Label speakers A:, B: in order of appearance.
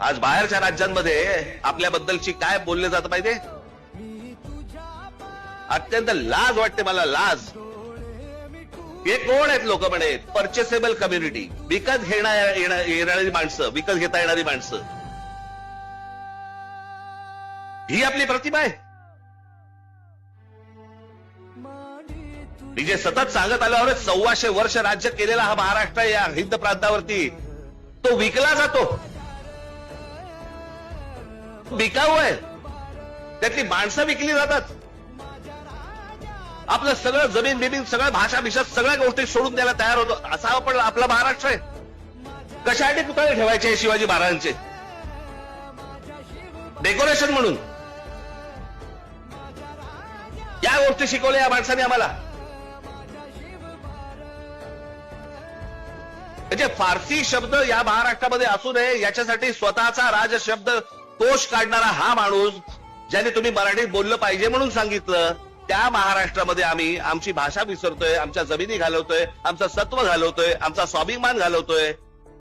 A: आज बाहेरच्या राज्यांमध्ये आपल्याबद्दलची काय बोलले जातं माहितीये? अत्यंत लाज वाटते मला, लाज. हे कोण आहेत लोक म्हणे? परचेसेबल कम्युनिटी, विकत येणारी माणसं, विकत घेता येणारी माणसं, ही आपली प्रतिभा आहे. मी जे सतत सांगत आल्यावर 1400 वर्ष राज्य केलेला हा महाराष्ट्र या हिंद प्रांतावरती तो विकला जातो, विकाऊ आहे. त्यातली माणसं विकली जातात. आपलं सगळं जमीन बिमीन सगळं भाषा भिषा सगळ्या गोष्टी सोडून द्यायला तयार होतो. असा आपण आपला महाराष्ट्र आहे. कशासाठी पुतळे ठेवायचे शिवाजी महाराजांचे? डेकोरेशन म्हणून. या गोष्टी शिकवल्या या माणसाने आम्हाला. म्हणजे फारसी शब्द या महाराष्ट्रामध्ये असू नये याच्यासाठी स्वतःचा राज शब्द कोश काढणारा हा माणूस, ज्याने तुम्ही मराठीत बोललं पाहिजे म्हणून सांगितलं, त्या महाराष्ट्रामध्ये आम्ही आमची भाषा विसरतोय, आमच्या जमिनी घालवतोय, आमचं सत्व घालवतोय, आमचा स्वाभिमान घालवतोय.